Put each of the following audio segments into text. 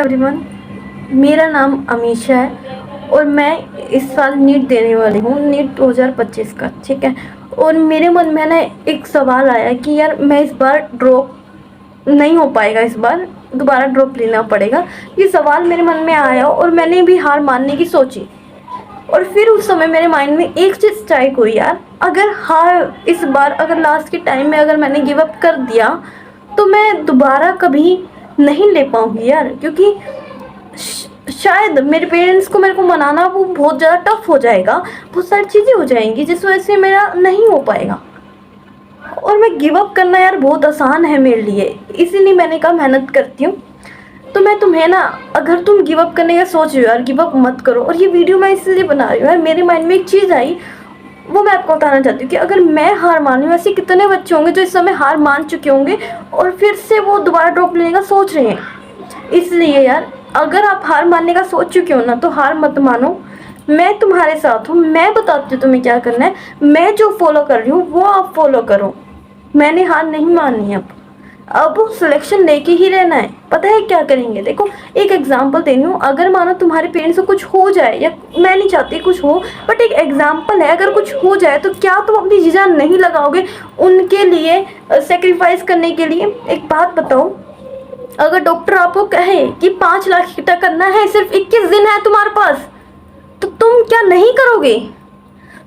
Everyone, मेरा नाम अमीशा है और मैं इस साल नीट देने वाली हूँ, नीट 2025 का। ठीक है। और मेरे मन में ना एक सवाल आया कि यार मैं इस बार ड्रॉप नहीं हो पाएगा, इस बार दोबारा ड्रॉप लेना पड़ेगा। ये सवाल मेरे मन में आया और मैंने भी हार मानने की सोची। और फिर उस समय मेरे माइंड में एक चीज़ स्ट्राइक हुई, यार अगर हार इस बार अगर लास्ट के टाइम में अगर मैंने गिव अप कर दिया तो मैं दोबारा कभी नहीं ले पाऊँगी यार, क्योंकि शायद मेरे पेरेंट्स को मेरे को मनाना वो बहुत ज़्यादा टफ हो जाएगा, बहुत सारी चीज़ें हो जाएंगी जिस वजह से मेरा नहीं हो पाएगा। और मैं गिव अप करना यार बहुत आसान है मेरे लिए, इसीलिए मैंने कहा मेहनत करती हूँ। तो मैं तुम्हें ना, अगर तुम गिव अप करने का सोच रहे हो यार, गिव अप मत करो। और ये वीडियो मैं इसलिए बना रही हूँ यार, मेरे माइंड में एक चीज़ आई, वो मैं आपको बताना चाहती हूँ कि अगर मैं हार मान लूँ, ऐसे कितने बच्चे होंगे जो इस समय हार मान चुके होंगे और फिर से वो दोबारा ड्रॉप लेने का सोच रहे हैं। इसलिए यार अगर आप हार मानने का सोच चुके हो ना, तो हार मत मानो, मैं तुम्हारे साथ हूँ। मैं बताती हूँ तुम्हें क्या करना है, मैं जो फॉलो कर रही हूँ वो आप फॉलो करो। मैंने हार नहीं माननी है, अब सिलेक्शन लेके ही रहना है। पता है क्या करेंगे, देखो एक एग्जांपल दे रही हूँ। अगर मानो तुम्हारे पेरेंट्स को कुछ हो जाए, या मैं नहीं चाहती कुछ हो, बट एक एग्जांपल है, अगर कुछ हो जाए तो क्या तुम अपनी जी जान नहीं लगाओगे उनके लिए सेक्रीफाइस करने के लिए? एक बात बताओ, अगर डॉक्टर आपको कहे कि 5 लाख इकट्ठा करना है, सिर्फ 21 दिन है तुम्हारे पास, तो तुम क्या नहीं करोगे?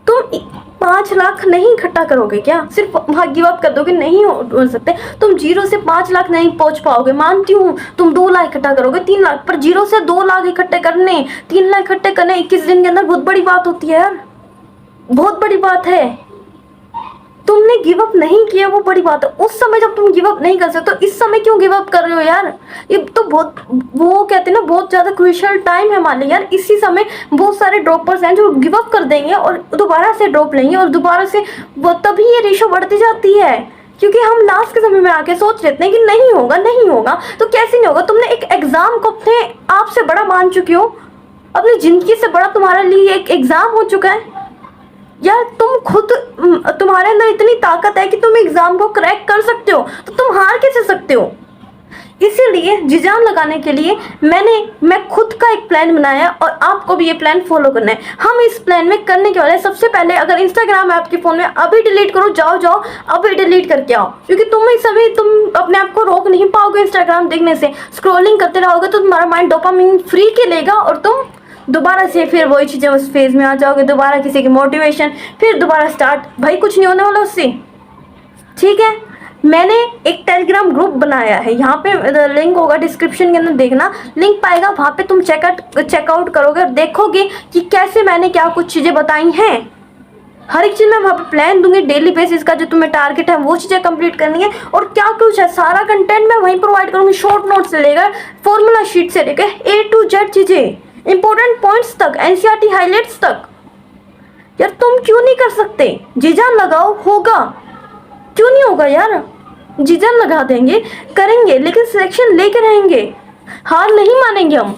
तुम 5 लाख नहीं इकट्ठा करोगे क्या? सिर्फ वहाँ गिव अप कर दोगे? नहीं हो सकते। तुम 0 से 5 लाख नहीं पहुंच पाओगे, मानती हूँ। तुम 2 लाख इकट्ठा करोगे, 3 लाख, पर 0 से 2 लाख इकट्ठे करने, 3 लाख इकट्ठे करने 21 दिन के अंदर बहुत बड़ी बात होती है यार, बहुत बड़ी बात है। तुमने गिव अप नहीं किया वो बड़ी बात है। उस समय जब तुम गिव अप नहीं कर सकते तो इस समय क्यों गिव अप कर रहे हो यार? ये तो बहुत, वो कहते हैं ना, बहुत ज़्यादा क्रूशियल टाइम है मान लिया यार। इसी समय बहुत सारे ड्रॉपर्स हैं जो गिव अप कर देंगे और दोबारा से ड्रॉप लेंगे, और दोबारा से वो, तभी ये रेशो बढ़ती जाती है, क्योंकि हम लास्ट के समय में आके सोच लेते हैं कि नहीं होगा, नहीं होगा। तो कैसे नहीं होगा? तुमने एक एग्जाम को अपने आप से बड़ा मान चुके हो, अपनी जिंदगी से बड़ा तुम्हारे लिए एक एग्जाम हो चुका है यार। तुम खुद, तुम्हारे अंदर इतनी ताकत है कि तुम एग्जाम को क्रैक कर सकते हो, तो तुम हार कैसे सकते हो? इसीलिए जी जान लगाने के लिए मैं खुद का एक प्लान बनाया और आपको भी ये प्लान फॉलो करना है। हम इस प्लान में करने के वाले, सबसे पहले अगर इंस्टाग्राम है आपके फ़ोन में, अभी डिलीट करो, जाओ अभी डिलीट करके आओ, क्योंकि तुम अपने आप को रोक नहीं पाओगे इंस्टाग्राम देखने से। स्क्रॉलिंग करते रहोगे तो तुम्हारा माइंड डोपामिन फ्री के लेगा और तुम दोबारा से फिर वही चीज़ें उस फेज में आ जाओगे, दोबारा किसी की मोटिवेशन, फिर दोबारा स्टार्ट। भाई कुछ नहीं होने वाला उससे, ठीक है। मैंने एक टेलीग्राम ग्रुप बनाया है, यहाँ पे लिंक होगा डिस्क्रिप्शन के अंदर, देखना लिंक पाएगा, वहाँ पे तुम चेकआउट करोगे और देखोगे कि कैसे मैंने क्या कुछ चीज़ें बताई हैं। हर एक चीज़ मैं वहाँ पे प्लान दूंगी, डेली बेसिस का जो तुम्हें टारगेट है वो चीज़ें कंप्लीट करनी है, और क्या कुछ है सारा कंटेंट मैं वहीं प्रोवाइड करूँगी। शॉर्ट नोट से लेकर फॉर्मूला शीट से लेकर A to Z चीज़ें, इंपॉर्टेंट पॉइंट्स तक, NCERT हाइलाइट्स तक। यार तुम क्यों नहीं कर सकते? जी जान लगाओ, होगा, क्यों नहीं होगा यार? जी जान लगा देंगे, करेंगे, लेकिन सिलेक्शन लेके रहेंगे, हार नहीं मानेंगे हम।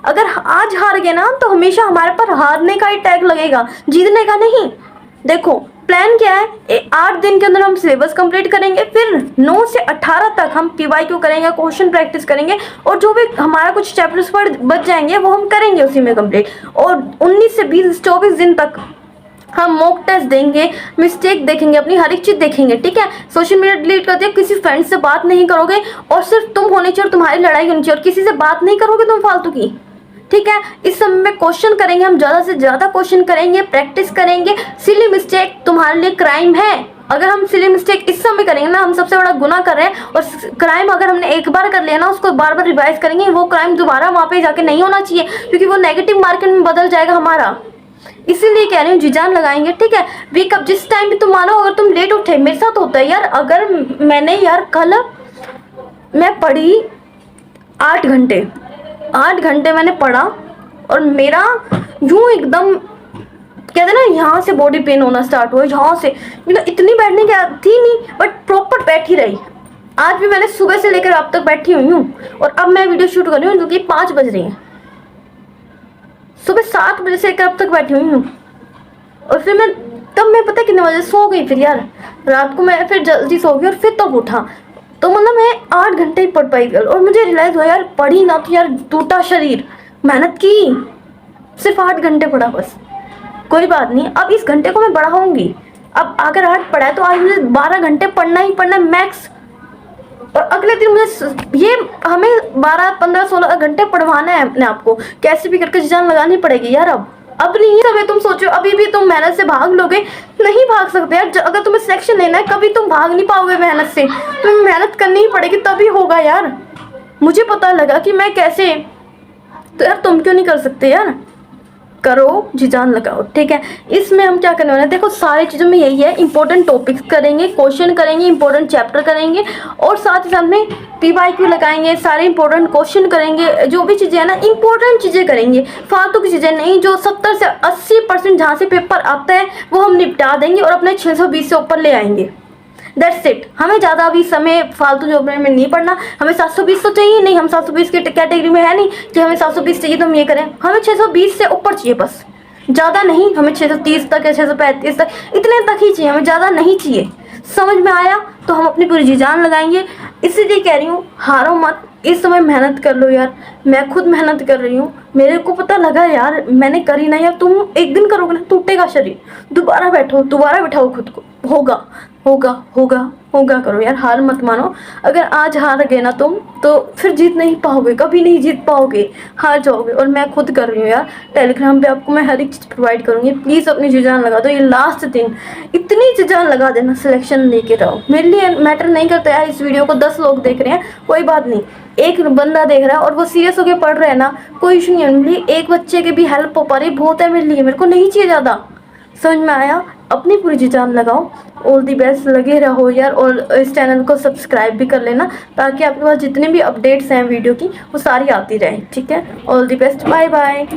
अगर आज हार गए ना तो हमेशा हमारे पर हारने का ही टैग लगेगा, जीतने का नहीं। देखो प्लान क्या है, 8 दिन के अंदर हम सिलेबस कंप्लीट करेंगे, फिर 9 से 18 तक हम PYQ करेंगे, क्वेश्चन प्रैक्टिस करेंगे, और जो भी हमारा कुछ चैप्टर्स पर बच जाएंगे वो हम करेंगे उसी में कंप्लीट। और 19 से 24 दिन तक हम मॉक टेस्ट देंगे, मिस्टेक देखेंगे, अपनी हर एक चीज़ देखेंगे, ठीक है। सोशल मीडिया डिलीट कर दिया, किसी फ्रेंड से बात नहीं करोगे, और सिर्फ तुम होने चाहिए और तुम्हारी लड़ाई होनी चाहिए, और किसी से बात नहीं करोगे तुम फालतू की, ठीक है। इस समय में क्वेश्चन करेंगे, हम ज़्यादा से ज़्यादा क्वेश्चन करेंगे, प्रैक्टिस करेंगे। सिली मिस्टेक तुम्हारे लिए क्राइम है। अगर हम सिली मिस्टेक इस समय करेंगे ना, हम सबसे बड़ा गुनाह कर रहे हैं। और क्राइम अगर हमने एक बार कर लिया ना, उसको बार बार रिवाइज करेंगे, वो क्राइम दोबारा वहाँ पे जाके नहीं होना चाहिए, क्योंकि वो नेगेटिव मार्केट में बदल जाएगा हमारा। इसीलिए कह रही हूँ जी जान लगाएंगे, ठीक है। वेकअप जिस टाइम भी तुम मानो, अगर तुम लेट उठे, मेरे साथ होता है यार, अगर मैंने यार कल मैं पढ़ी 8 घंटे मैंने पढ़ा, और मेरा यूं एकदम कहते हैं ना, यहाँ से बॉडी पेन होना स्टार्ट हुआ, यहाँ से, मतलब इतनी बैठने की थी नहीं, बट प्रॉपर बैठी रही। आज भी मैंने सुबह से लेकर अब तक बैठी हुई हूँ, और अब मैं वीडियो शूट कर रही हूँ क्योंकि 5 बज रही हैं, सुबह 7 बजे से लेकर अब तक बैठी हुई हूँ। और फिर मैं पता कितने बजे सो गई, फिर यार रात को मैं फिर जल्दी सो गई और फिर तब उठा। तो मतलब मैं 8 घंटे ही पढ़ पाई कल, और मुझे रियलाइज़ हुआ यार पढ़ी ना तो यार टूटा शरीर, मेहनत की, सिर्फ 8 घंटे पढ़ा बस। कोई बात नहीं, अब इस घंटे को मैं बढ़ाऊंगी। अब अगर 8 पढ़ा है तो आज मुझे 12 घंटे पढ़ना ही पढ़ना मैक्स, और अगले दिन मुझे ये हमें 12, 15, 16 घंटे पढ़वाना है अपने आप को, कैसे भी करके जान लगानी पड़ेगी यार। अब नहीं समय तुम सोचो अभी भी तुम मेहनत से भाग लोगे, नहीं भाग सकते यार। अगर तुम्हें सिलेक्शन लेना है कभी तुम भाग नहीं पाओगे मेहनत से, तुम्हें मेहनत करनी ही पड़ेगी तभी होगा यार। मुझे पता लगा कि मैं कैसे, तो यार तुम क्यों नहीं कर सकते यार, करो जी जान लगाओ, ठीक है। इसमें हम क्या करने वाले हैं, देखो सारी चीज़ों में यही है, इंपॉर्टेंट टॉपिक्स करेंगे, क्वेश्चन करेंगे, इंपॉर्टेंट चैप्टर करेंगे, और साथ ही साथ में PYQ लगाएंगे, सारे इंपॉर्टेंट क्वेश्चन करेंगे, जो भी चीज़ें हैं ना इंपॉर्टेंट चीज़ें करेंगे, फालतू की चीज़ें नहीं। जो 70 से 80% जहाँ से पेपर आता है वो हम निपटा देंगे और अपने 620 से ऊपर ले आएंगे। That's it. हमें ज़्यादा अभी समय फालतू जो में नहीं पढ़ना, हमें 720 तो चाहिए नहीं, हम 720 के कैटेगरी में है नहीं कि हमें 720 चाहिए तो हम ये करें, हमें 620 से ऊपर चाहिए बस, ज़्यादा नहीं। हमें 630 तक या 635 तक, इतने तक ही चाहिए, हमें ज़्यादा नहीं चाहिए। समझ में आया? तो हम अपनी पूरी जी जान लगाएंगे। इसीलिए कह रही हूँ हारो मत, इस समय मेहनत कर लो यार। मैं खुद मेहनत कर रही हूँ, मेरे को पता लगा यार मैंने करी ना यार। तुम एक दिन करोगे ना टूटेगा शरीर, दोबारा बैठो, दोबारा बिठाओ खुद को, होगा होगा होगा होगा करो यार, हार मत मानो। अगर आज हार गए ना तुम तो फिर जीत नहीं पाओगे, कभी नहीं जीत पाओगे, हार जाओगे। और मैं खुद कर रही हूँ यार, टेलीग्राम पे आपको मैं हर एक चीज़ प्रोवाइड करूँगी। प्लीज़ अपनी जी जान लगा दो, ये लास्ट दिन इतनी जी जान लगा देना, सिलेक्शन लेके रहो। मेरे लिए मैटर नहीं करता यार, इस वीडियो को 10 लोग देख रहे हैं कोई बात नहीं, एक बंदा देख रहा है और वो सीरियस होकर पढ़ रहे हैं ना, कोई इशू नहीं है। मेरे लिए एक बच्चे के भी हेल्प हो पा रही बहुत है मेरे लिए, मेरे को नहीं चाहिए ज़्यादा। समझ में आया? अपनी पूरी जी जान लगाओ। ऑल दी बेस्ट, लगे रहो यार, और इस चैनल को सब्सक्राइब भी कर लेना ताकि आपके पास जितने भी अपडेट्स हैं वीडियो की वो सारी आती रहे, ठीक है। All the best, bye bye.